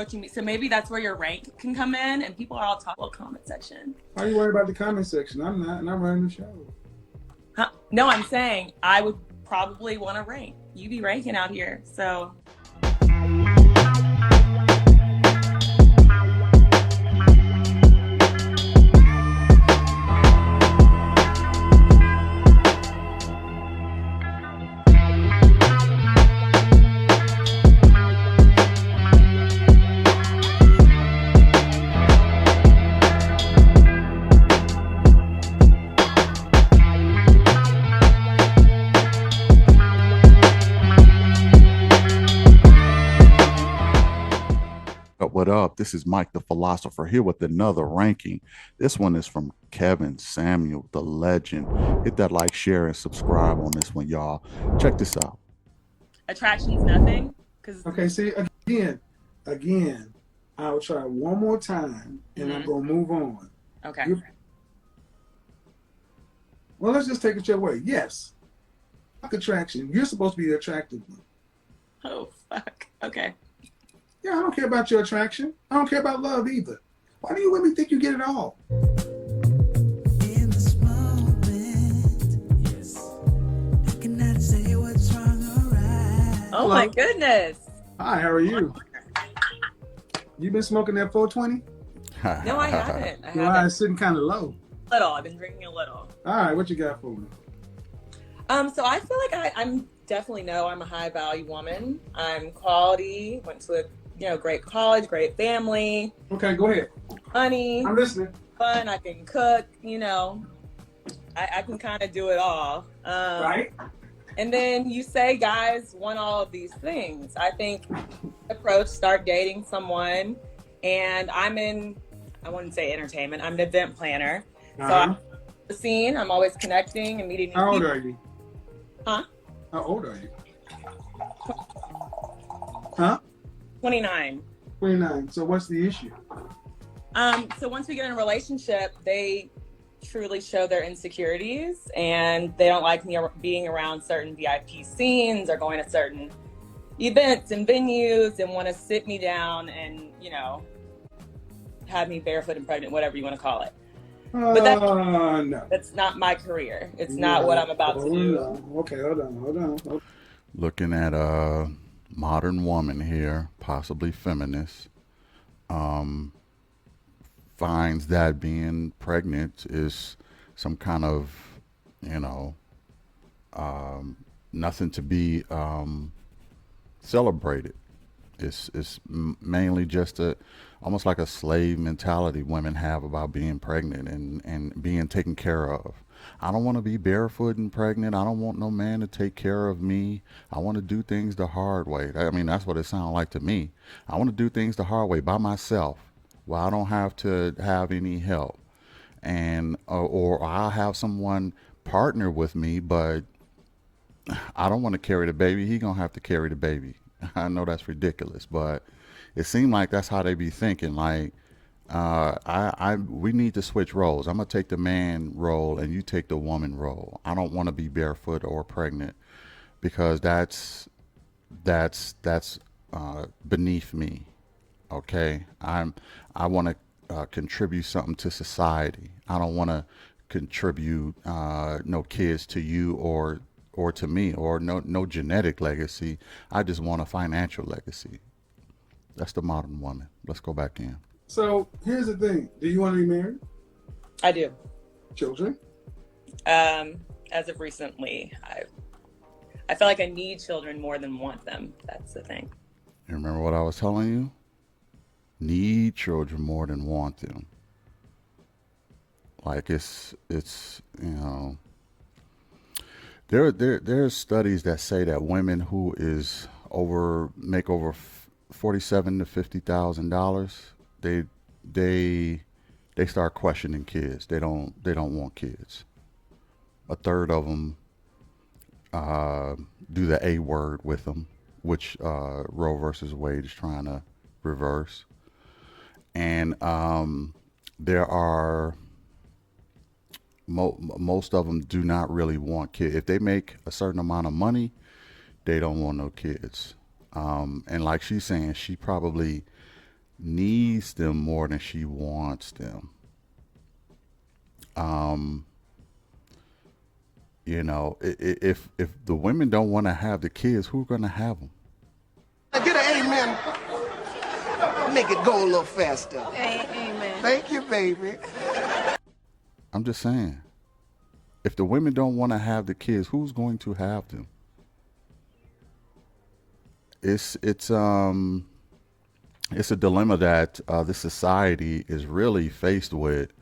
approaching me. So maybe that's where your rank can come in, and people are all talking about comment section. Why are you worried about the comment section? I'm not, and I'm running the show. Huh? No, I'm saying I would probably want to rank. You be ranking out here, so. What up? This is Mike the Philosopher here with another ranking. This one is from Kevin Samuel, the legend. Hit that like, share, and subscribe on this one, y'all. Check this out. Attraction's nothing. Okay, see, again, I'll try one more time, and I'm going to move on. Okay. Well, let's just take it your way. Yes. Fuck attraction. You're supposed to be the attractive one. Oh, fuck. Okay. Yeah, I don't care about your attraction. I don't care about love either. Why do you women think you get it all? In this moment, yes, I cannot say what's wrong or right. Oh, my goodness. Hi, how are you? You been smoking that 420? No, I haven't. Why it's sitting kind of low? Little. I've been drinking a little. All right, what you got for me? So I feel like I'm definitely I'm a high value woman. I'm quality, went to a great college, great family. Okay, go ahead. Money. I'm listening. Fun. I can cook. I can kind of do it all. Right. And then you say guys want all of these things. I think start dating someone, and I wouldn't say entertainment. I'm an event planner. So I'm the scene. I'm always connecting and meeting new people. How old are you? Huh? How old are you? Huh? 29. 29. So what's the issue? So once we get in a relationship, they truly show their insecurities, and they don't like me being around certain VIP scenes or going to certain events and venues, and want to sit me down and, have me barefoot and pregnant, whatever you want to call it. But no. That's not my career. It's not what I'm about to do. Okay, hold on. Looking at a modern woman here, possibly feminist, finds that being pregnant is some kind of, nothing to be celebrated. It's mainly just almost like a slave mentality women have about being pregnant and being taken care of. I don't want to be barefoot and pregnant. I don't want no man to take care of me. I want to do things the hard way. I mean, that's what it sounds like to me. I want to do things the hard way by myself, where I don't have to have any help. And or I'll have someone partner with me, but I don't want to carry the baby. He gonna have to carry the baby. I know that's ridiculous, but it seemed like that's how they be thinking. Like, we need to switch roles. I'm gonna take the man role and you take the woman role. I don't want to be barefoot or pregnant because that's beneath me. Okay, I want to contribute something to society. I don't want to contribute no kids to you or to me, or no genetic legacy. I just want a financial legacy. That's the modern woman. Let's go back in. So here's the thing. Do you want to be married? I do. Children? As of recently, I feel like I need children more than want them. That's the thing. You remember what I was telling you? Need children more than want them. Like it's there's studies that say that women who make over $47,000 to $50,000, they start questioning kids. They don't want kids. A third of them do the A word with them, which Roe versus Wade is trying to reverse. And there are most of them do not really want kids. If they make a certain amount of money, they don't want no kids. And like she's saying, she probably needs them more than she wants them. Um, if the women don't want to have the kids, who's gonna have them? Get an amen. Make it go a little faster. Amen. Thank you, baby. I'm just saying. If the women don't want to have the kids, who's going to have them? It's a dilemma that this society is really faced with,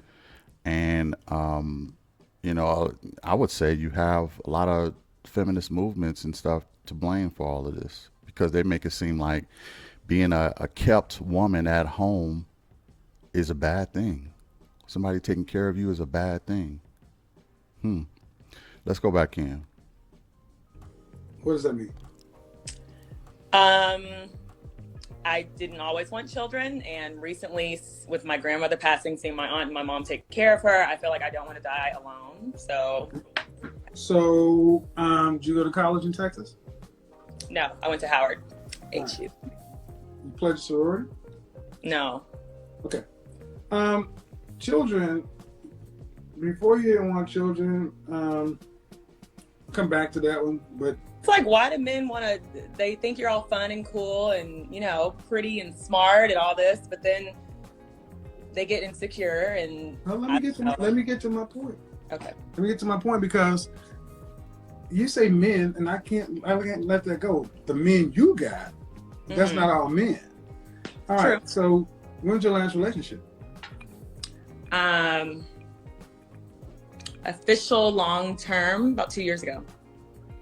and I would say you have a lot of feminist movements and stuff to blame for all of this because they make it seem like being a kept woman at home is a bad thing. Somebody taking care of you is a bad thing. Let's go back in. What does that mean? I didn't always want children, and recently, with my grandmother passing, seeing my aunt and my mom take care of her, I feel like I don't want to die alone. So, did you go to college in Texas? no, I went to Howard, HU. You pledged sorority? No. Okay. Children, before you didn't want children, come back to that one, but It's like, why do men want to, they think you're all fun and cool and, pretty and smart and all this, but then they get insecure and... well, let me get to my point. Okay. Let me get to my point because you say men, and I can't let that go. The men you got, that's not all men. All right. True. So when's your last relationship? Official long term, about 2 years ago.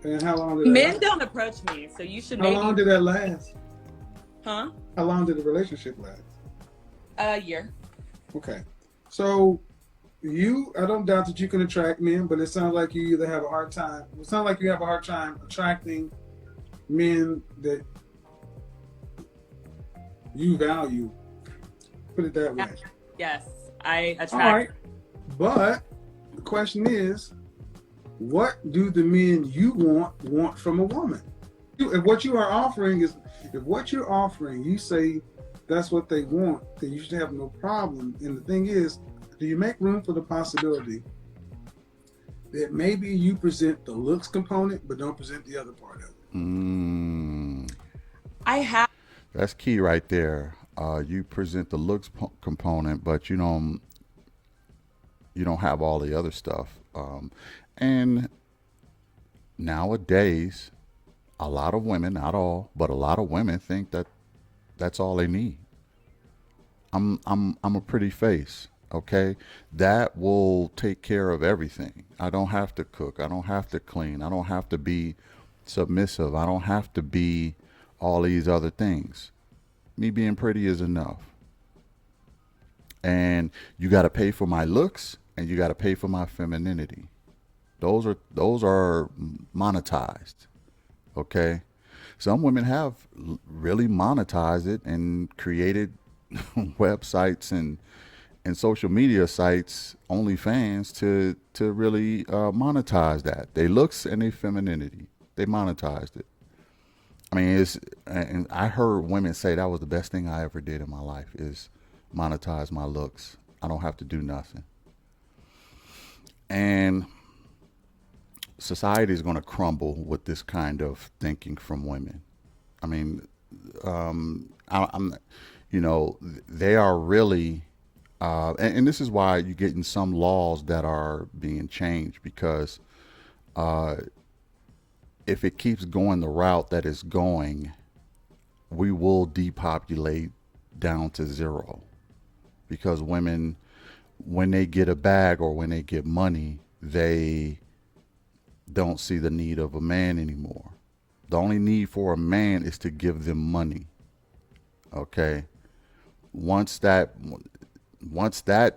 And how long did that Men last? don't approach me, so you should How maybe... long did that last? Huh? How long did the relationship last? A year. Okay. So I don't doubt that you can attract men, but it sounds like you either have a hard time. It sounds like you have a hard time attracting men that you value. Put it that way. Yes, I attract... All right. But the question is, what do the men you want from a woman? If what you're offering, you say that's what they want, then you should have no problem. And the thing is, do you make room for the possibility that maybe you present the looks component but don't present the other part of it? I have... That's key right there. You present the looks component, but you don't have all the other stuff. And nowadays, a lot of women, not all, but a lot of women think that that's all they need. I'm a pretty face, okay? That will take care of everything. I don't have to cook. I don't have to clean. I don't have to be submissive. I don't have to be all these other things. Me being pretty is enough. And you got to pay for my looks and you got to pay for my femininity. Those are monetized. Okay? Some women have really monetized it and created websites and social media sites, OnlyFans, to really monetize that. They looks and they femininity. They monetized it. I mean, and I heard women say that was the best thing I ever did in my life is monetize my looks. I don't have to do nothing. And society is going to crumble with this kind of thinking from women. I mean, they are really, and this is why you're getting some laws that are being changed because if it keeps going the route that it's going, we will depopulate down to zero because women, when they get a bag or when they get money, they don't see the need of a man anymore. The only need for a man is to give them money. Okay. Once that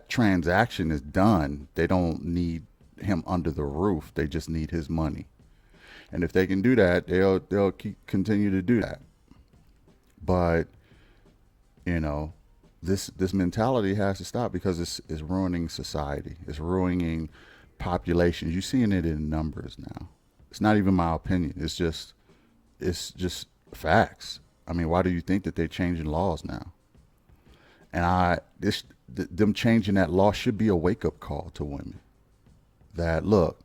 transaction is done, they don't need him under the roof. They just need his money. And if they can do that, they'll continue to do that. But this mentality has to stop because it's ruining society. It's ruining populations. You're seeing it in numbers now. It's not even my opinion. It's just facts. I mean, why do you think that they're changing laws now? And them changing that law should be a wake up call to women. That look,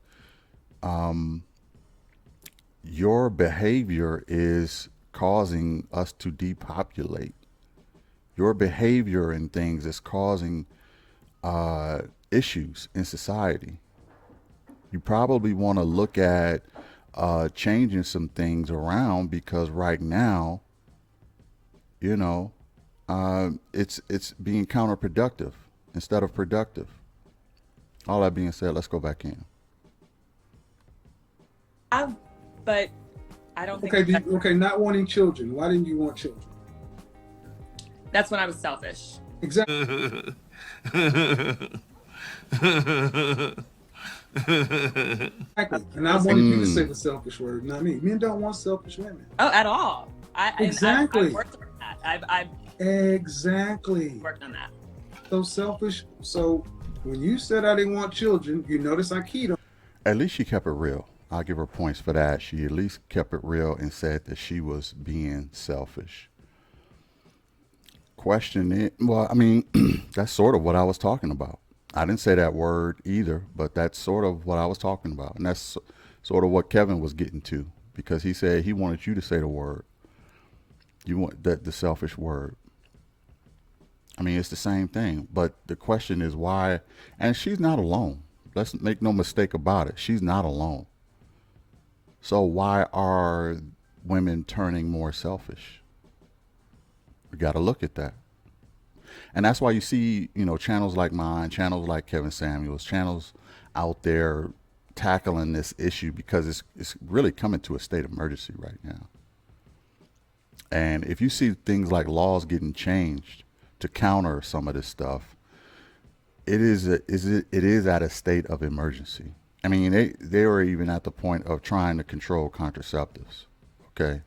your behavior is causing us to depopulate. Your behavior and things is causing issues in society. You probably want to look at changing some things around, because right now, you know, it's being counterproductive instead of productive. All that being said, let's go back in. But I don't think Okay, not wanting children. Why didn't you want children? that's when I was selfish. Exactly. Exactly. And I wanted you to say the selfish word, not me. Men don't want selfish women. Oh, at all. Exactly. I've worked on that. I've Exactly. worked on that. So selfish. So when you said I didn't want children, you notice I keyed on. At least she kept it real. I'll give her points for that. She at least kept it real and said that she was being selfish. Question it. Well, I mean, that's sort of what I was talking about. I didn't say that word either, but that's sort of what I was talking about. And that's sort of what Kevin was getting to, because he said he wanted you to say the word. You want the selfish word. I mean, it's the same thing, but the question is why, and she's not alone. Let's make no mistake about it. She's not alone. So why are women turning more selfish? We got to look at that. And that's why you see, you know, channels like mine, channels like Kevin Samuels, channels out there tackling this issue, because it's really coming to a state of emergency right now. And if you see things like laws getting changed to counter some of this stuff, it is at a state of emergency. I mean, they were even at the point of trying to control contraceptives. Okay,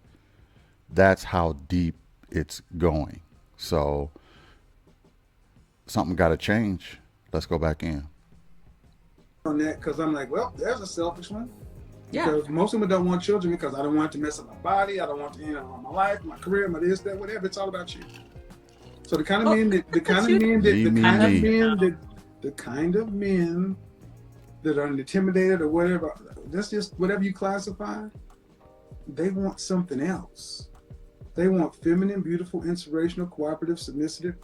that's how deep it's going. So something got to change. Let's go back in On that, because I'm like, well, there's a selfish one. Yeah. Because most women don't want children because I don't want to mess up my body. I don't want to, you know, my life, my career, my this, that, whatever. It's all about you. So the kind of men that are intimidated or whatever, that's just whatever you classify. They want something else. They want feminine, beautiful, inspirational, cooperative, submissive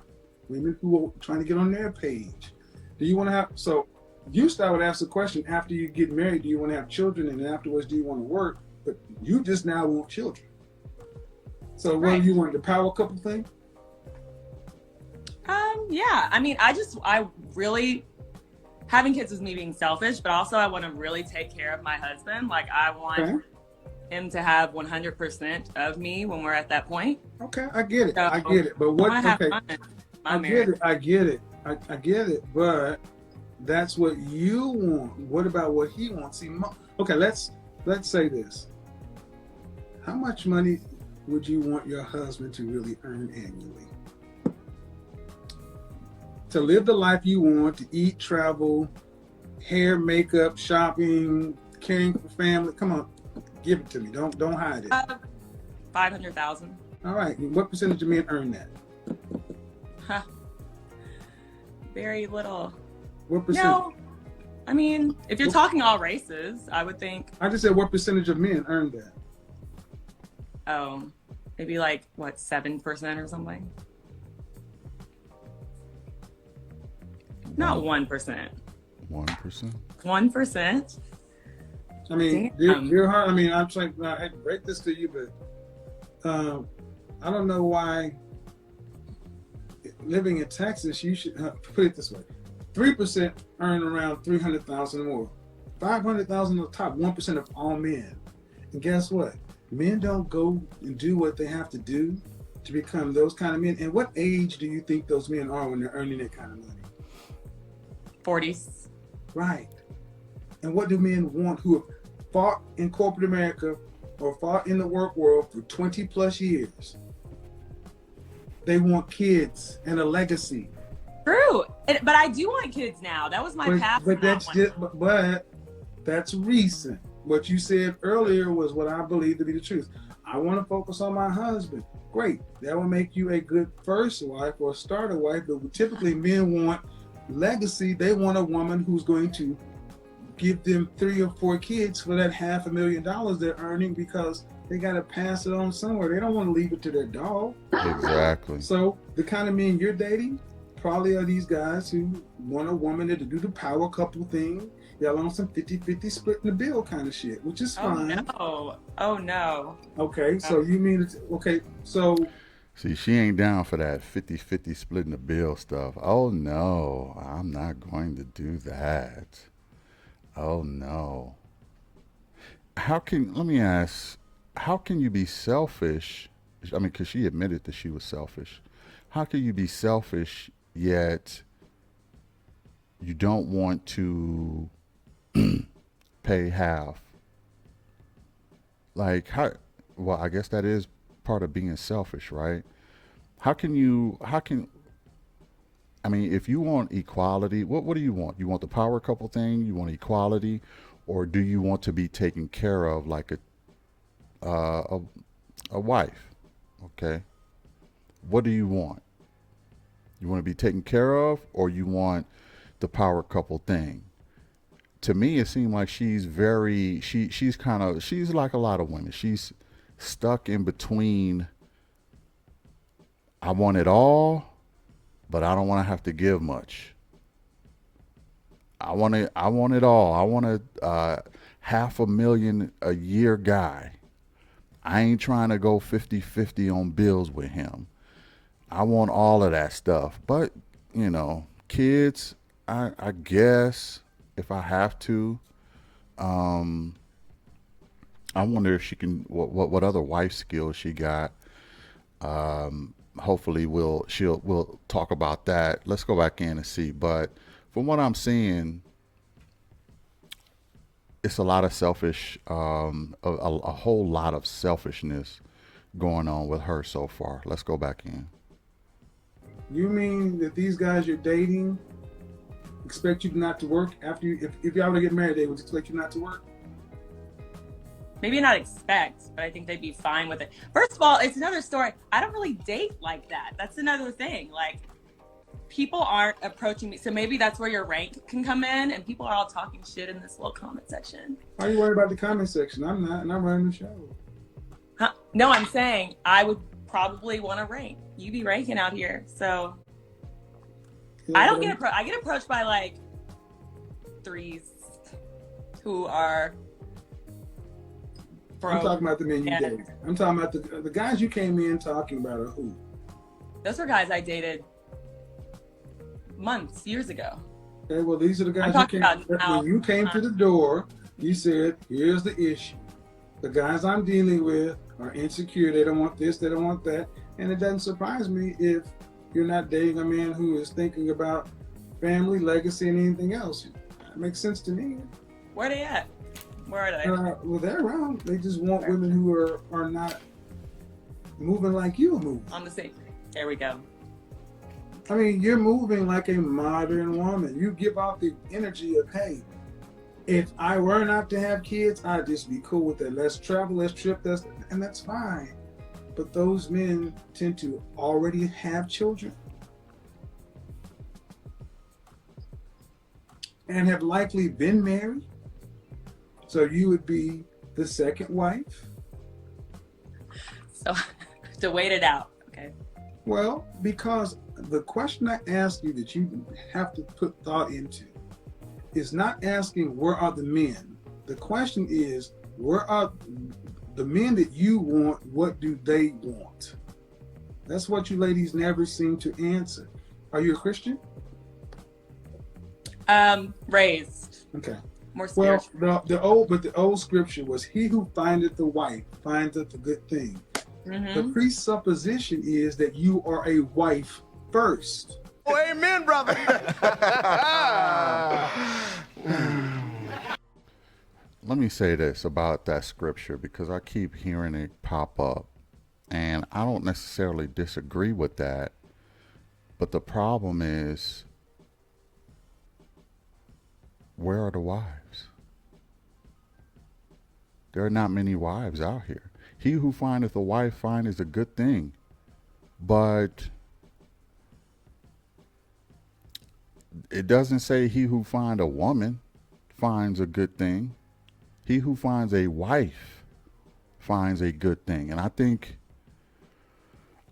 women who are trying to get on their page. Do you want to have, so usually I would ask the question, after you get married, do you want to have children? And then afterwards, do you want to work? But you just now want children. So what do you want, the power couple thing? Yeah. I mean, I really, having kids is me being selfish, but also I want to really take care of my husband. Like, I want him to have 100% of me when we're at that point. Okay, I get it. So, I get it. But what, okay, I get it. But that's what you want. What about what he wants? See, okay, let's say this. How much money would you want your husband to really earn annually? To live the life you want, to eat, travel, hair, makeup, shopping, caring for family. Come on, give it to me. Don't hide it. $500,000. All right. What percentage of men earn that? Very little. What percentage? No, I mean, if you're talking all races, I would think. I just said what percentage of men earn that? Oh, maybe like what, 7% or something? Not 1%. 1%. 1%. I mean, dear heart. I mean, I'm trying. I hate to break this to you, but I don't know why. Living in Texas, you should put it this way: 3% earn around $300,000 or more. 500,000 on the top. 1% of all men. And guess what? Men don't go and do what they have to do to become those kind of men. And what age do you think those men are when they're earning that kind of money? 40s. Right. And what do men want who have fought in corporate America or fought in the work world for 20 plus years? They want kids and a legacy. True. But I do want kids now. That was my past. But that's recent. What you said earlier was what I believe to be the truth. I want to focus on my husband. Great. That will make you a good first wife or starter wife. But typically, men want legacy. They want a woman who's going to give them 3 or 4 kids for that $500,000 they're earning, because they got to pass it on somewhere. They don't want to leave it to their dog. Exactly. So the kind of men you're dating probably are these guys who want a woman to do the power couple thing. Y'all on some 50-50 splitting the bill kind of shit, which is fine. Oh no. Okay, so you mean it's okay, so See, she ain't down for that 50-50 splitting the bill stuff. Oh no, I'm not going to do that. Oh no. Let me ask, how can you be selfish? I mean, because she admitted that she was selfish. How can you be selfish yet you don't want to pay half? Like, how? Well, I guess that is part of being selfish, right? I mean, if you want equality, what do you want? You want the power couple thing? You want equality? Or do you want to be taken care of like uh, a wife? Okay. What do you want? You want to be taken care of, or you want the power couple thing? To me, it seemed like she's like a lot of women. She's stuck in between. I want it all, but I don't want to have to give much. I want it. I want it all. I want a $500,000 a year guy. I ain't trying to go 50-50 on bills with him. I want all of that stuff. But, kids, I guess if I have to, um, I wonder if she can, what other wife skills she got. Hopefully we'll talk about that. Let's go back in and see. But from what I'm seeing, it's a lot of selfish, a whole lot of selfishness going on with her so far. Let's go back in. you mean that these guys you're dating expect you not to work after if y'all were to get married, they would expect you not to work? Maybe not expect, but I think they'd be fine with it. First of all, it's another story. I don't really date like that. That's another thing. Like, people aren't approaching me. So maybe that's where your rank can come in, and people are all talking shit in this little comment section. Why are you worried about the comment section? I'm not, and I'm running the show. Huh? No, I'm saying I would probably want to rank. You be ranking out here. So Yeah, I don't get approached. I get approached by like threes who are broke. I'm talking about the men you Yeah. date. I'm talking about the guys you came in talking about are who? Those were guys I dated years ago. Okay, well, these are the guys I'm you talking came about now. when you came to the door. You said, "Here's the issue. The guys I'm dealing with are insecure. They don't want this. They don't want that." And it doesn't surprise me if you're not dating a man who is thinking about family, legacy, and anything else. That makes sense to me. Where are they at? Where are they? Well, they're around. They just want women who are not moving like you move. On the same. There we go. I mean, you're moving like a modern woman. You give off the energy of, hey, if I were not to have kids, I'd just be cool with it. Let's travel, let's trip, and that's fine. But those men tend to already have children and have likely been married. So you would be the second wife. So to wait it out. Okay. Well, because the question I ask you that you have to put thought into is not asking where are the men. The question is, where are the men that you want? What do they want? That's what you ladies never seem to answer. Are you a Christian? Raised. Okay. More spiritual. Well, the old scripture was, "He who findeth the wife findeth a good thing." Mm-hmm. The presupposition is that you are a wife first. Oh, amen, brother. Let me say this about that scripture, because I keep hearing it pop up, and I don't necessarily disagree with that. But the problem is, where are the wives? There are not many wives out here. He who findeth a wife findeth a good thing But it doesn't say he who find a woman finds a good thing. He who finds a wife finds a good thing. And I think,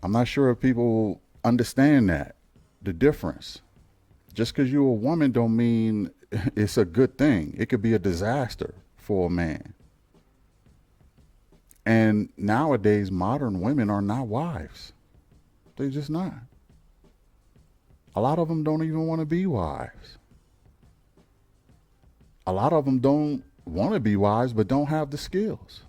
I'm not sure if people understand that, the difference. Just because you're a woman don't mean it's a good thing. It could be a disaster for a man. And nowadays, modern women are not wives. They're just not. A lot of them don't even want to be wives. A lot of them don't want to be wives, but don't have the skills.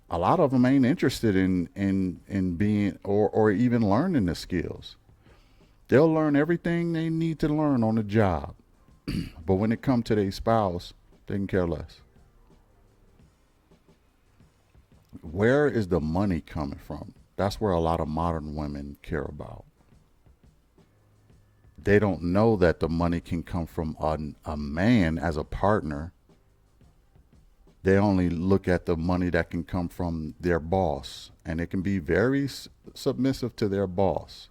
A lot of them ain't interested in being or even learning the skills. They'll learn everything they need to learn on the job. But when it comes to their spouse, they can care less. Where is the money coming from? That's where a lot of modern women care about. They don't know that the money can come from a man as a partner. They only look at the money that can come from their boss, and it can be very submissive to their boss.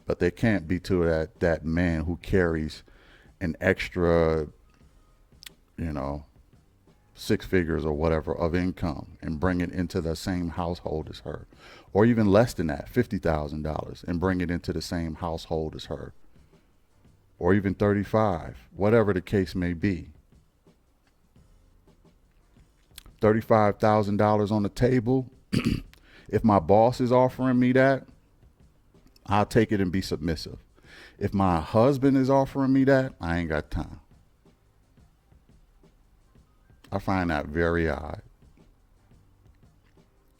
But they can't be to that man who carries an extra, 6 figures or whatever of income and bring it into the same household as her. Or even less than that, $50,000, and bring it into the same household as her. Or even 35, whatever the case may be. $35,000 on the table. If my boss is offering me that, I'll take it and be submissive. If my husband is offering me that, I ain't got time. I find that very odd.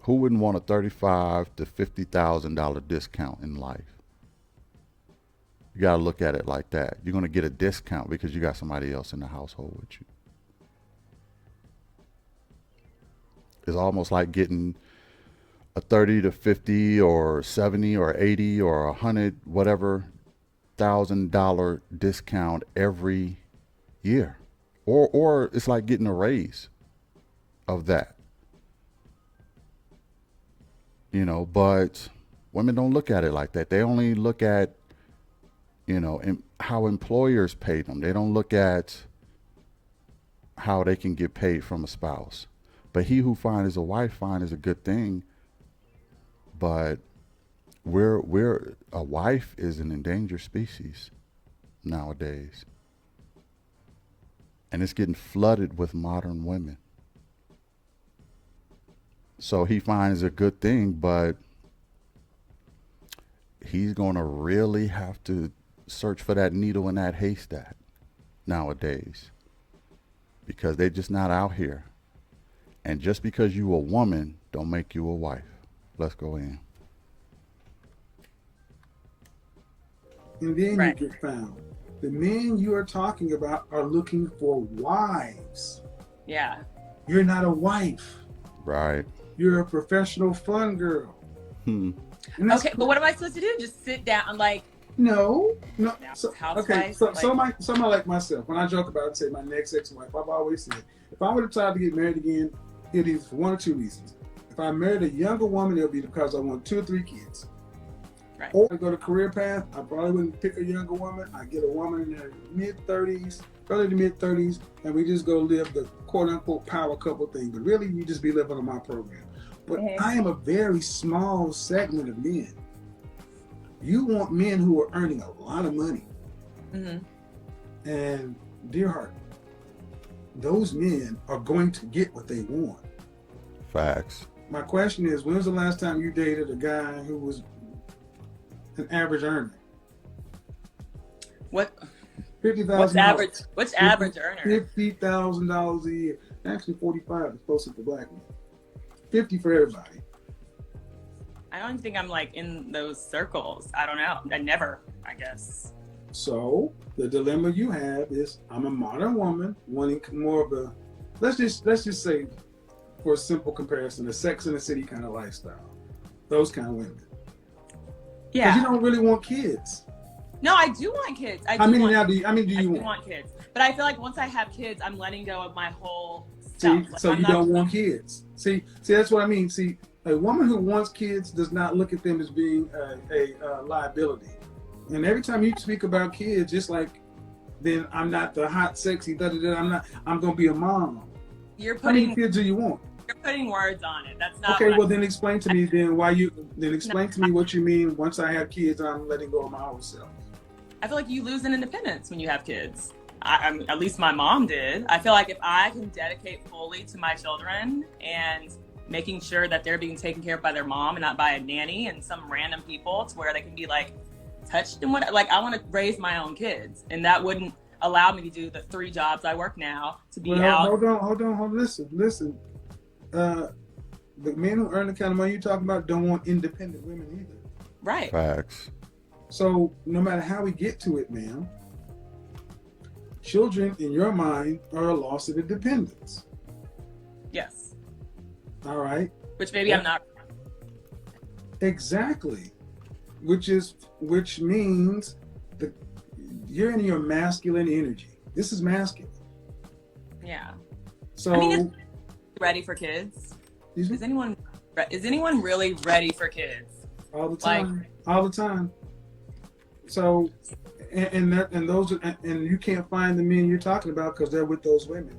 Who wouldn't want a $35,000 to $50,000 discount in life? You got to look at it like that. You're going to get a discount because you got somebody else in the household with you. It's almost like getting a 30 to 50 or 70 or 80 or 100 whatever $1,000 discount every year. Or it's like getting a raise of that. But women don't look at it like that. They only look at, how employers pay them. They don't look at how they can get paid from a spouse. But he who finds a wife finds a good thing. But a wife is an endangered species nowadays. And it's getting flooded with modern women. So he finds a good thing, but he's going to really have to search for that needle in that haystack nowadays, because they're just not out here. And just because you a woman don't make you a wife. Let's go in. And then Right. you get found. The men you are talking about are looking for wives. Yeah. You're not a wife. Right. You're a professional fun girl. Hmm. And that's Okay, but what am I supposed to do? Just sit down, like, no. So, housewife, okay, so like- somebody like myself, when I joke about it, say my next ex-wife, I've always said, if I were to try to get married again, it is for one or two reasons. If I married a younger woman, it'll be because I want 2 or 3 kids. Right. Or I go to career path, I probably wouldn't pick a younger woman. I get a woman in their mid-30s, early to mid-30s, and we just go live the quote-unquote power couple thing. But really, you just be living on my program. But I am a very small segment of men. You want men who are earning a lot of money. Mm-hmm. And dear heart, those men are going to get what they want. Facts. My question is, when was the last time you dated a guy who was an average earner? $50,000. What's average earner? $50,000 a year. Actually, 45 is closer to black men. 50 for everybody. I don't think I'm like in those circles. I don't know. I never, I guess. So the dilemma you have is, I'm a modern woman wanting more of a, let's just say, for a simple comparison, a Sex and the City kind of lifestyle. Those kind of women. Yeah. Because you don't really want kids. No, I do want kids. How many now do you I want? want kids. But I feel like once I have kids, I'm letting go of my whole See, stuff. so I'm you not- don't want kids. See, that's what I mean. See, A woman who wants kids does not look at them as being a liability. And every time you speak about kids, it's like, then I'm not the hot, sexy, I'm going to be a mom. You're How many putting kids do you want? you're putting words on it. That's not Okay, what well then explain to me explain to me I, what you mean once I have kids I'm letting go of my own self. I feel like you lose in independence when you have kids. At least my mom did. I feel like if I can dedicate fully to my children and making sure that they're being taken care of by their mom and not by a nanny and some random people, to where they can be like touched and what, like I want to raise my own kids, and that wouldn't allow me to do the 3 jobs I work now, to be out. Hold on. Listen. The men who earn the kind of money you're talking about don't want independent women either. Right. Facts. So no matter how we get to it, ma'am, children in your mind are a loss of independence. Yes. All right. Which maybe I'm not. Exactly. Which means that you're in your masculine energy. This is masculine. Yeah. So I mean, is ready for kids? Is anyone really ready for kids? all the time. So and you can't find the men you're talking about because they're with those women.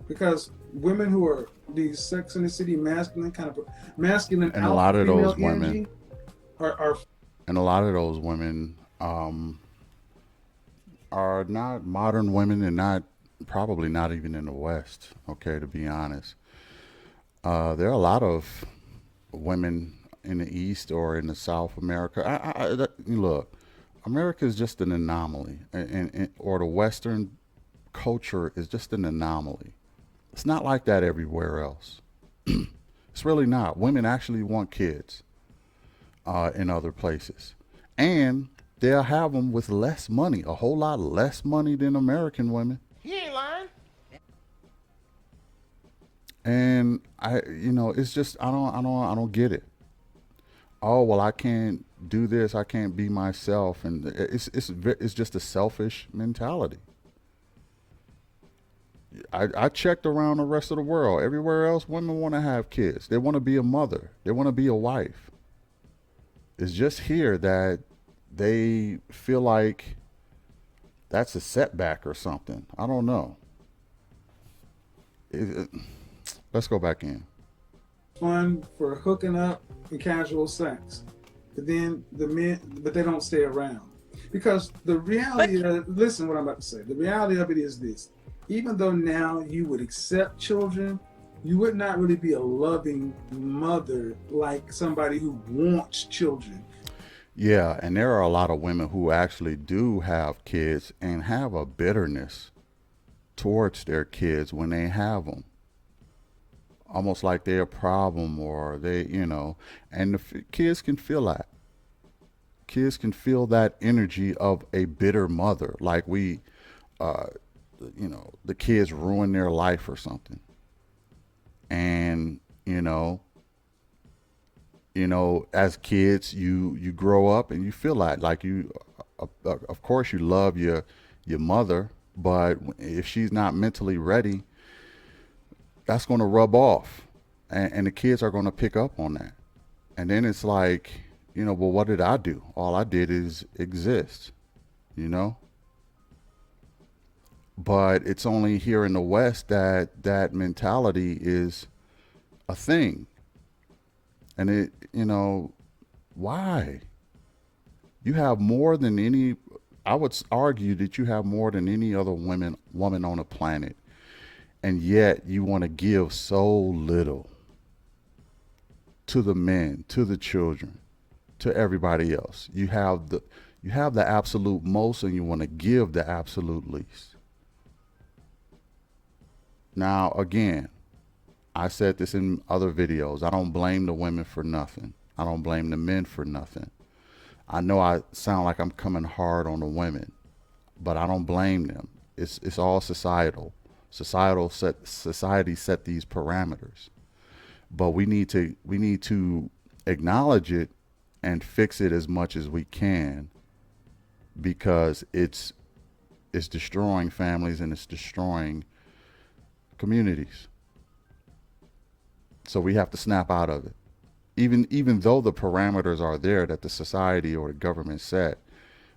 Because women who are these Sex and the City masculine And a lot of those women are and a lot of those women are not modern women, and probably not even in the West, okay, to be honest. There are a lot of women in the East or in the South America. Look, America is just an anomaly, or the Western culture is just an anomaly. It's not like that everywhere else. It's really not. Women actually want kids in other places, and they'll have them with less money, a whole lot less money than American women. He ain't lying. And it's just I don't get it. Oh well, I can't do this. I can't be myself, and it's just a selfish mentality. I checked around the rest of the world. Everywhere else, women want to have kids. They want to be a mother. They want to be a wife. It's just here that they feel like that's a setback or something. I don't know. Let's go back in. fun for hooking up and casual sex. But then but they don't stay around. Because the reality listen what I'm about to say. The reality of it is this. Even though now you would accept children, you would not really be a loving mother like somebody who wants children. Yeah, and there are a lot of women who actually do have kids and have a bitterness towards their kids when they have them. Almost like they're a problem, or and kids can feel that. Kids can feel that energy of a bitter mother, like the kids ruin their life or something. And, as kids, you grow up and you feel that, like of course you love your mother, but if she's not mentally ready, that's going to rub off, and the kids are going to pick up on that. And then it's like, well, what did I do? All I did is exist, but it's only here in the West that mentality is a thing. And why? You have more than any, I would argue that you have more than any other woman on the planet. And yet you want to give so little to the men, to the children, to everybody else. You have the absolute most, and you want to give the absolute least. Now, again, I said this in other videos. I don't blame the women for nothing. I don't blame the men for nothing. I know I sound like I'm coming hard on the women, but I don't blame them. It's all societal. Society set these parameters, but we need to acknowledge it and fix it as much as we can, because it's destroying families and it's destroying communities. So we have to snap out of it. Even though the parameters are there that the society or the government set,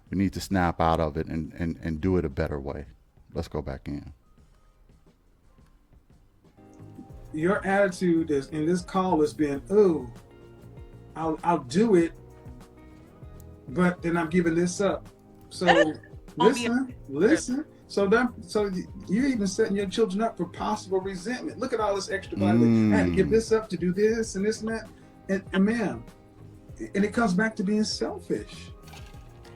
we need to snap out of it and do it a better way. Let's go back in. Your attitude is in this call has been, oh, I'll do it, but then I'm giving this up. So listen. So you're even setting your children up for possible resentment. Look at all this extra body. I had to give this up to do this and this and that. And man, and it comes back to being selfish.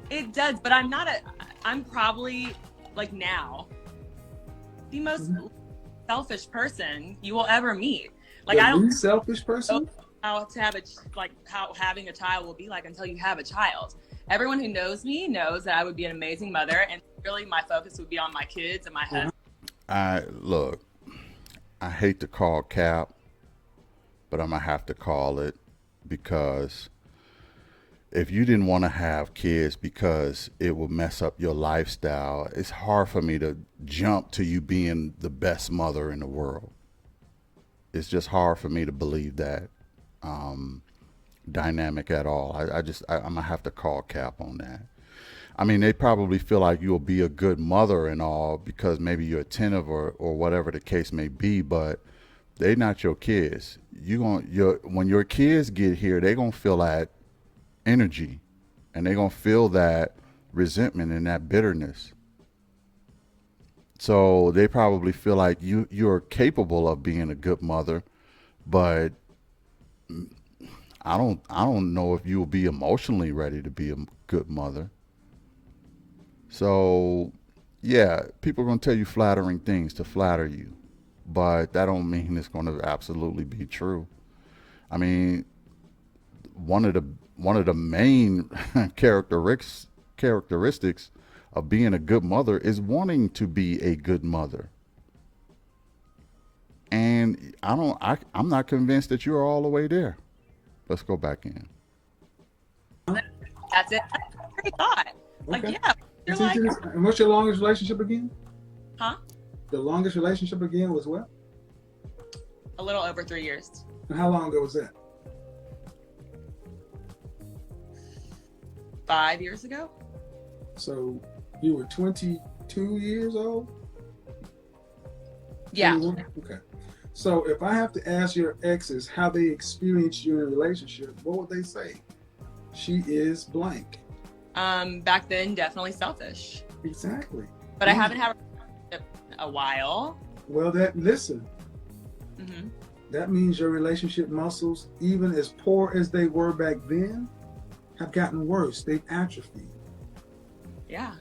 It does, but I'm probably like now the most selfish person you will ever meet. Like The I don't least selfish person. know how to have how having a child will be like until you have a child. Everyone who knows me knows that I would be an amazing mother, and really my focus would be on my kids and my husband. I hate to call cap, but I'm gonna have to call it, because if you didn't want to have kids because it will mess up your lifestyle, it's hard for me to jump to you being the best mother in the world. It's just hard for me to believe that dynamic at all. I'm gonna have to call cap on that. I mean, they probably feel like you'll be a good mother and all because maybe you're attentive or whatever the case may be, but they're not your kids. When your kids get here, they're gonna feel that energy, and they're gonna feel that resentment and that bitterness. So they probably feel like you're capable of being a good mother, but I don't know if you'll be emotionally ready to be a good mother. So yeah, people are gonna tell you flattering things to flatter you, but that don't mean it's gonna absolutely be true. I mean, one of the main characteristics of being a good mother is wanting to be a good mother. And I'm not convinced that you're all the way there. Let's go back in. That's it. That's a great thought. Like, Okay. yeah, you're like, And what's your longest relationship again? huh? The longest relationship again was what? A little over 3 years. And how long ago was that? 5 years ago. So you were 22 years old? Yeah. 21? Okay. So if I have to ask your exes how they experienced you in a relationship, what would they say? She is blank. Back then, definitely selfish. Exactly. But I haven't had a relationship in a while. Well, listen, Mm-hmm. that means your relationship muscles, even as poor as they were back then, have gotten worse. They've atrophied. Yeah.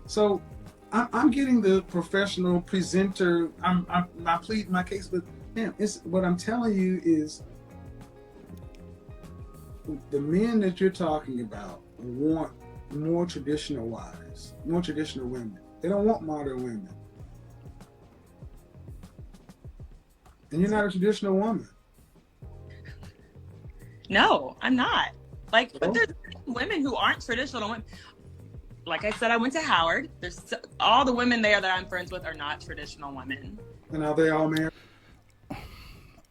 So I'm getting the professional presenter. I'm pleading my case, but man, it's what I'm telling you is the men that you're talking about want more traditional wives, more traditional women. They don't want modern women. And you're not a traditional woman. No, I'm not. Like, So? but there's women who aren't traditional women. Like I said, I went to Howard. All the women there that I'm friends with are not traditional women. And are they all married?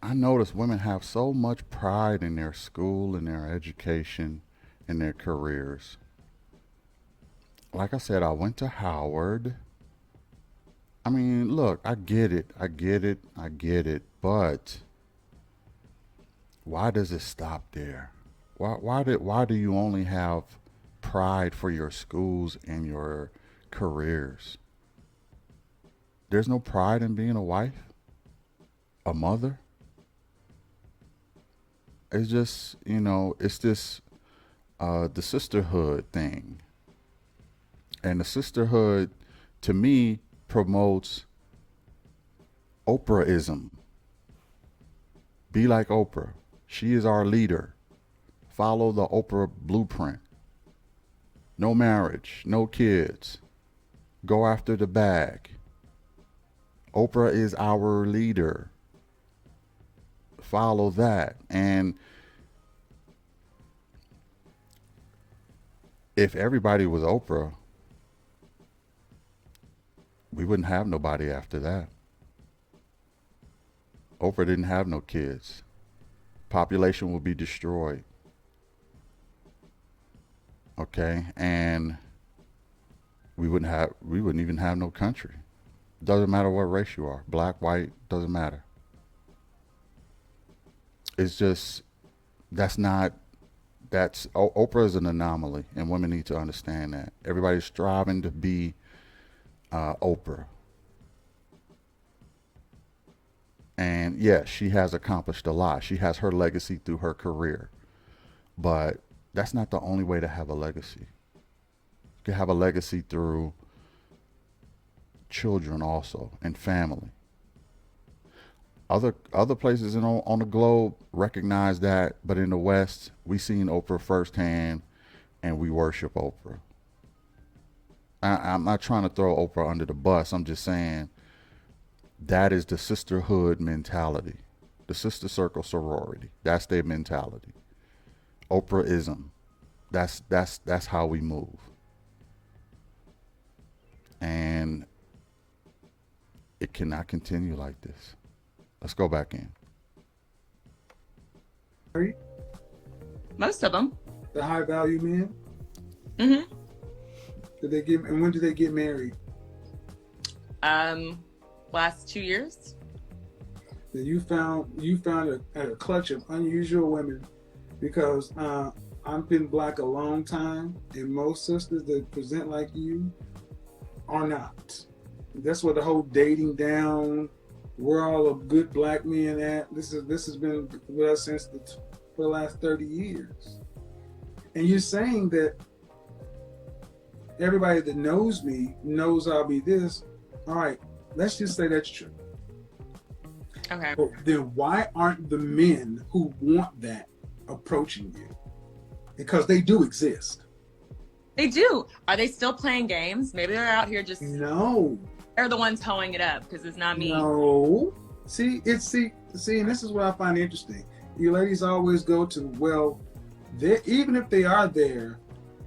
I notice women have so much pride in their school and their education and their careers. Like I said, I went to Howard. I mean, look, I get it, but why does it stop there? Why do you only have pride for your schools and your careers? There's no pride in being a wife, a mother. It's just, it's this the sisterhood thing. And the sisterhood, to me, promotes Oprahism. Be like Oprah. She is our leader. Follow the Oprah blueprint. No marriage, no kids. Go after the bag. Oprah is our leader. Follow that. And if everybody was Oprah, we wouldn't have nobody after that. Oprah didn't have no kids. Population will be destroyed. Okay, and we wouldn't even have no country. Doesn't matter what race you are, black, white, doesn't matter. It's just that's not that's Oprah is an anomaly, and women need to understand that. Everybody's striving to be Oprah, and yes, she has accomplished a lot. She has her legacy through her career, but that's not the only way to have a legacy. You can have a legacy through children also and family. Other places on the globe recognize that, but in the West, we seen Oprah firsthand, and we worship Oprah. I'm not trying to throw Oprah under the bus. I'm just saying that is the sisterhood mentality, the sister circle sorority. That's their mentality. Oprahism. That's how we move. And it cannot continue like this. Let's go back in. Most of them. The high value men. Mm-hmm. And when did they get married? Last 2 years. That you found a clutch of unusual women, because I've been black a long time, and most sisters that present like you are not. That's where the whole dating down, where all the good black men at. This has been with us for the last 30 years. And you're saying that everybody that knows me knows I'll be this. All right, let's just say that's true. Okay. But then why aren't the men who want that approaching you? Because they do exist. They do. Are they still playing games? Maybe they're out here just. No. They're the ones hoeing it up because it's not me. No. See, and this is what I find interesting. You ladies always go to, well, even if they are there,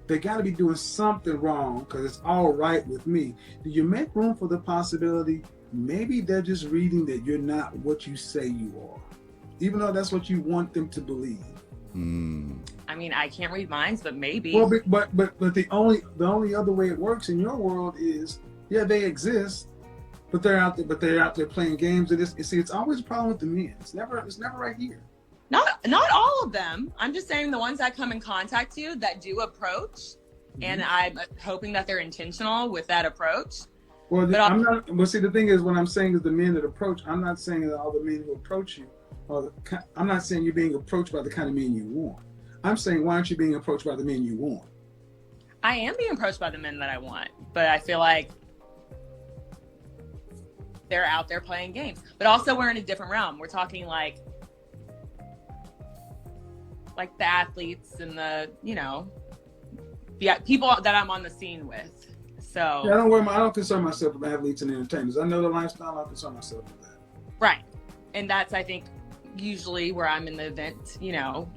they got to be doing something wrong because it's all right with me. Do you make room for the possibility maybe they're just reading that you're not what you say you are, even though that's what you want them to believe? I mean, I can't read minds, but maybe. Well, but the only other way it works in your world is, yeah, they exist, but they're out there playing games. And it's always a problem with the men. It's never right here. Not all of them. I'm just saying the ones that come in contact you that do approach, and I'm hoping that they're intentional with that approach. Well, I'm not. Well, see, the thing is, what I'm saying is the men that approach. I'm not saying that all the men who approach you. I'm not saying you're being approached by the kind of men you want. I'm saying, why aren't you being approached by the men you want? I am being approached by the men that I want, but I feel like they're out there playing games. But also, we're in a different realm. We're talking like the athletes and the people that I'm on the scene with. So yeah, I don't concern myself with athletes and entertainers. I know the lifestyle. I concern myself with that. Right, and that's, I think, usually where I'm in the event.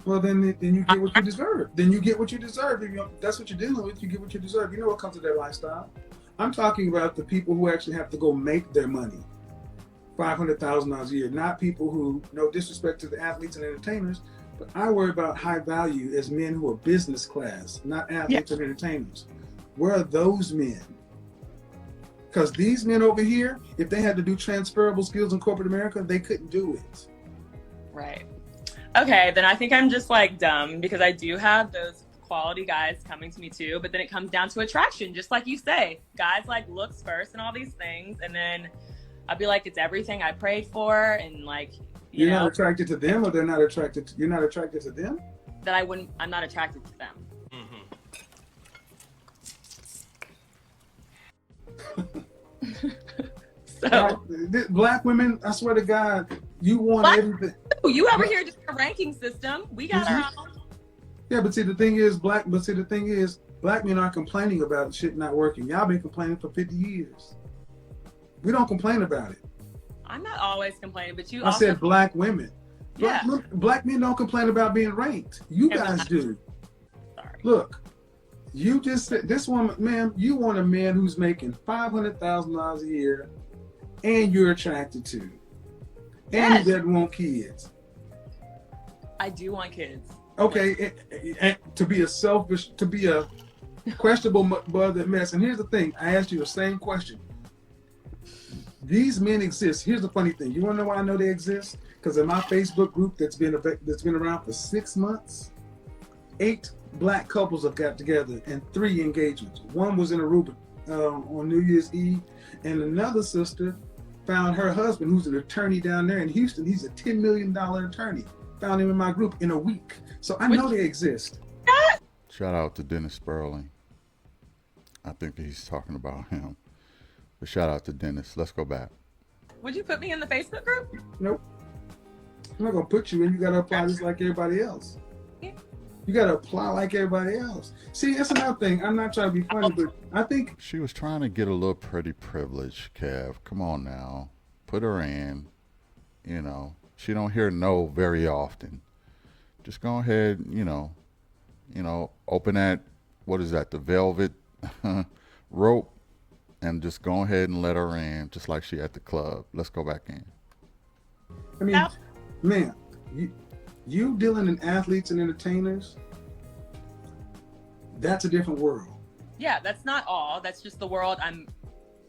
Well, then you get what you deserve. Then you get what you deserve. If that's what you're dealing with, you get what you deserve. You know what comes with that lifestyle. I'm talking about the people who actually have to go make their money, $500,000 a year. Not people who, no disrespect to the athletes and entertainers, but I worry about high value as men who are business class, not athletes and entertainers. Where are those men? Because these men over here, if they had to do transferable skills in corporate America, they couldn't do it. Right. Okay, then I think I'm just dumb, because I do have those quality guys coming to me too, but then it comes down to attraction, just like you say. Guys like looks first and all these things, and then I'll be like, it's everything I prayed for, and you're not attracted to them, or they're not attracted. You're not attracted to them. I'm not attracted to them. So black women, I swear to God, you want everything. You over here just a ranking system. We got our own. Yeah, but see, the thing is, black men aren't complaining about shit not working. Y'all been complaining for 50 years. We don't complain about it. I'm not always complaining, but I said black women. Black men don't complain about being ranked. You guys do. Sorry. Look, you just said, this woman, ma'am, you want a man who's making $500,000 a year and you're attracted to. And Yes. he doesn't want kids. I do want kids. Okay, and to be a selfish, to be a questionable mother mess. And here's the thing: I asked you the same question. These men exist. Here's the funny thing: you want to know why I know they exist? Because in my Facebook group that's been around for 6 months, 8 black couples have got together and 3 engagements. One was in Aruba on New Year's Eve, and another sister found her husband, who's an attorney down there in Houston. He's a $10 million attorney. Found him in my group in a week. So I know they exist. Shout out to Dennis Sperling. I think he's talking about him. But shout out to Dennis. Let's go back. Would you put me in the Facebook group? Nope. I'm not gonna put you in. You gotta apply just like everybody else. Yeah. You gotta apply like everybody else. See, that's another thing. I'm not trying to be funny, but I think She was trying to get a little pretty privilege, Kev. Come on now. Put her in. You know, she don't hear no very often. Just go ahead, open that, what is that, the velvet rope, and just go ahead and let her in, just like she at the club. Let's go back in. I mean, man, you dealing in athletes and entertainers, that's a different world. Yeah, that's not all. That's just the world I'm.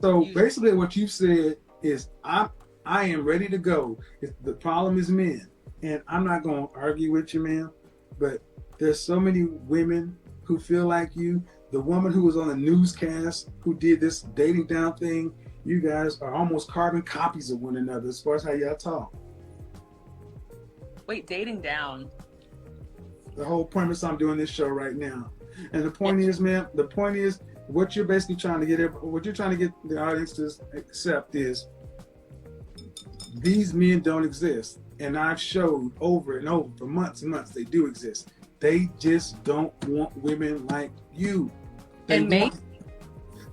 So basically, what you said is, I am ready to go. The problem is men, and I'm not going to argue with you, man. But there's so many women who feel like you. The woman who was on the newscast who did this dating down thing. You guys are almost carbon copies of one another as far as how y'all talk. Wait, dating down. The whole premise I'm doing this show right now. And the point is, man, what you're basically trying to get the audience to accept is these men don't exist. And I've showed over and over for months and months they do exist. They just don't want women like you. And and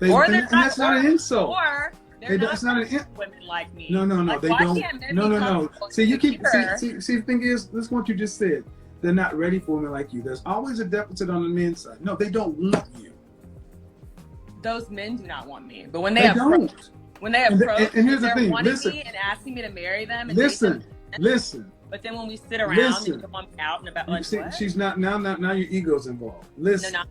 that's not an insult. Or they're That's not an women like me. No, Like, they why don't. can't men No, be no. comfortable See, you and keep secure? see. The thing is, this is what you just said. They're not ready for women like you. There's always a deficit on the men's side. No, they don't want you. Those men do not want me. But when they don't. When they approach, and here's the they're thing. wanting Listen. me and asking me to marry them. And Listen. But then when we sit around Listen. and come out and about, You like, see, what? she's not now. Now your ego's involved. Listen. No.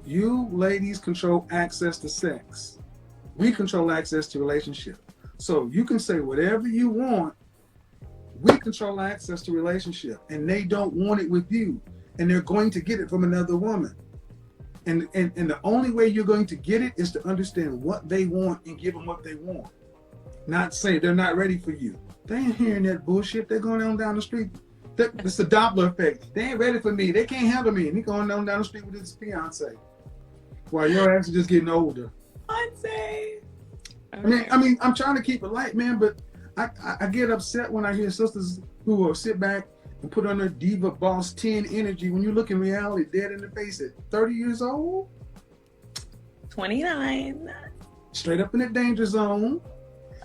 You ladies control access to sex. We control access to relationship. So you can say whatever you want. We control access to relationship, and they don't want it with you, and they're going to get it from another woman. And the only way you're going to get it is to understand what they want and give them what they want. Not say they're not ready for you. They ain't hearing that bullshit. They're going on down the street. It's the Doppler effect. They ain't ready for me. They can't handle me. And he going on down the street with his fiance, while your ass is just getting older. Fiance. I mean, I'm trying to keep it light, man, but I get upset when I hear sisters who will sit back and put on their diva boss 10 energy when you look in reality dead in the face at 30 years old. 29. Straight up in the danger zone.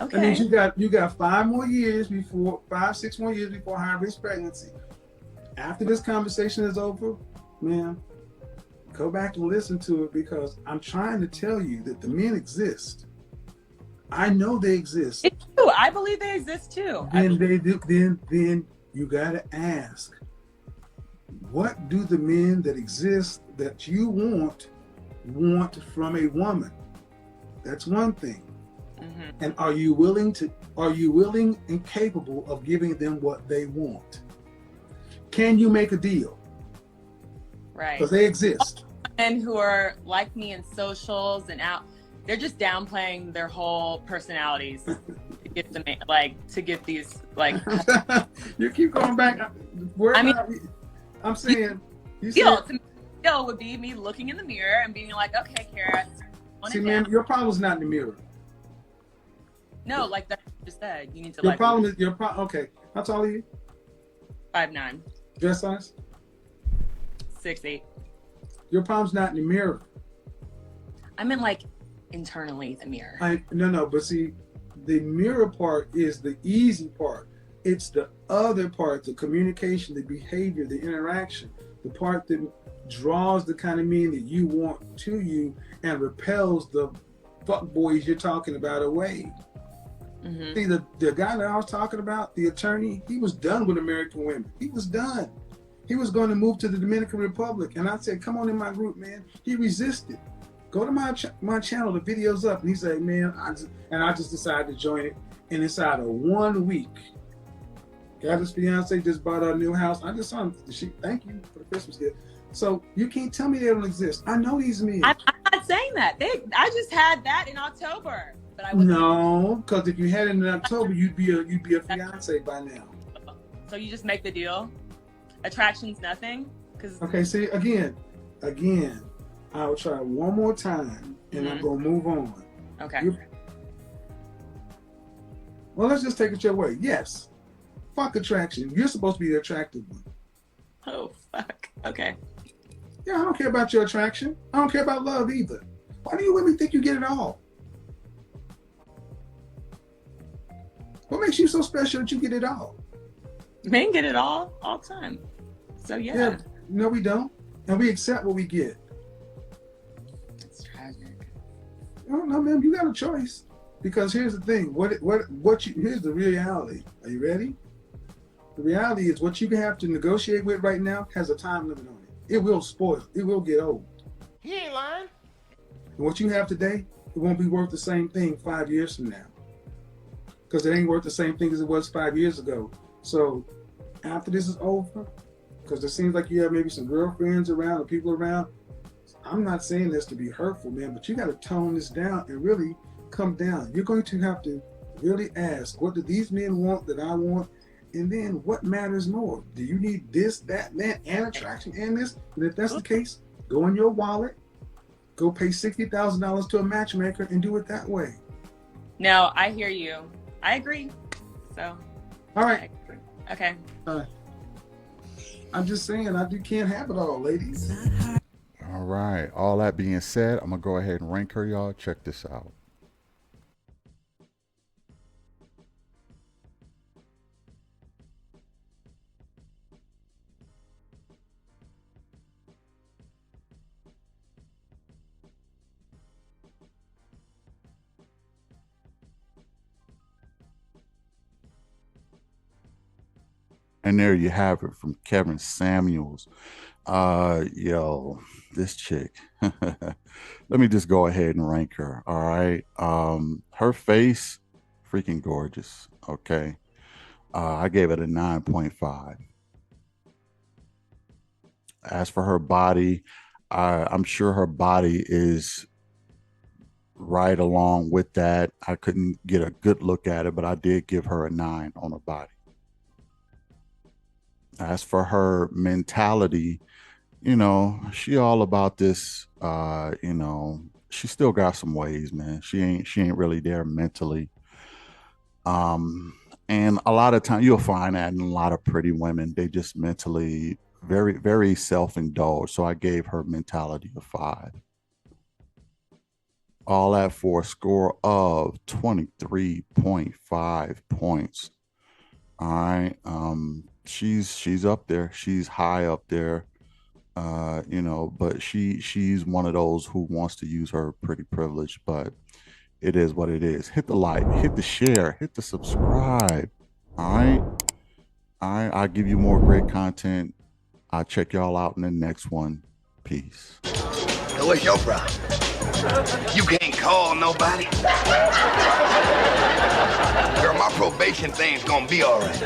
Okay. That means you got 5 more years before 6 more years before high risk pregnancy. After this conversation is over, man, go back and listen to it, because I'm trying to tell you that the men exist. I know they exist. It's true. I believe they exist too. Then they do. Then you gotta ask, what do the men that exist that you want from a woman? That's one thing. Mm-hmm. And are you willing and capable of giving them what they want? Can you make a deal? Right. Because they exist. Men who are like me in socials and out, they're just downplaying their whole personalities to get them, to get these You keep going back. I'm saying, you Still would be me looking in the mirror and being like, okay, Kara. See, man, your problem's not in the mirror. No, like that you just said. You need to Your problem is okay. How tall are you? 5'9". Dress size? 6'8". Your problem's not in the mirror. I meant internally the mirror. No, but see, the mirror part is the easy part. It's the other part, the communication, the behavior, the interaction, the part that draws the kind of men that you want to you and repels the fuck boys you're talking about away. Mm-hmm. See, the guy that I was talking about, the attorney, he was done with American women. He was done. He was going to move to the Dominican Republic. And I said, come on in my group, man. He resisted. Go to my channel, the video's up. And he said, man, I just decided to join it. And inside of 1 week, got his fiance, just bought our new house. I just saw him. Thank you for the Christmas gift. So you can't tell me they don't exist. I know these men. I'm not saying that. I just had that in October. But I wasn't. No, because if you had it in October, you'd be a fiance by now. So you just make the deal? Attraction's nothing? Okay, see, again, I'll try one more time, and I'm going to move on. Okay. Well, let's just take it your way. Yes. Fuck attraction. You're supposed to be the attractive one. Oh, fuck. Okay. Yeah, I don't care about your attraction. I don't care about love either. Why do you women think you get it all? What makes you so special that you get it all? Men get it all the time. So yeah. No, we don't. And we accept what we get. It's tragic. No, man, you got a choice. Because here's the thing. Here's the reality. Are you ready? The reality is what you have to negotiate with right now has a time limit on it. It will spoil. It will get old. He ain't lying. And what you have today, it won't be worth the same thing 5 years from now. Because it ain't worth the same thing as it was 5 years ago. So after this is over, because it seems like you have maybe some girlfriends around or people around, I'm not saying this to be hurtful, man, but you got to tone this down and really come down. You're going to have to really ask, what do these men want that I want? And then what matters more? Do you need this, that, and attraction and this? And if that's the case, go in your wallet, go pay $60,000 to a matchmaker and do it that way. No, I hear you. I agree. So. All right. Okay. I'm just saying, you can't have it all, ladies. All right. All that being said, I'm going to go ahead and rank her, y'all. Check this out. And there you have it from Kevin Samuels. This chick. Let me just go ahead and rank her. All right. Her face, freaking gorgeous. Okay. I gave it a 9.5. As for her body, I'm sure her body is right along with that. I couldn't get a good look at it, but I did give her a 9 on her body. As for her mentality, she all about this, she still got some ways, man. She ain't really there mentally. And a lot of time you'll find that in a lot of pretty women, they just mentally very, very self-indulged. So I gave her mentality a 5. All that for a score of 23.5 points. All right. She's up there. She's high up there. But she's one of those who wants to use her pretty privilege, but it is what it is. Hit the like, hit the share, hit the subscribe. All right. I'll give you more great content. I'll check y'all out in the next one. Peace. Hey, what's your problem? You can't call nobody. Girl, my probation thing's gonna be all right.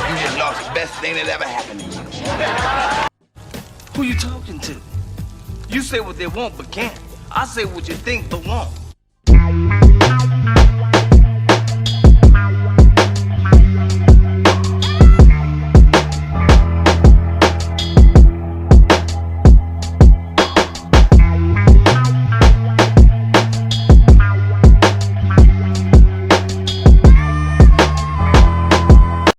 You just lost the best thing that ever happened to you. Who you talking to? You say what they want but can't. I say what you think but won't.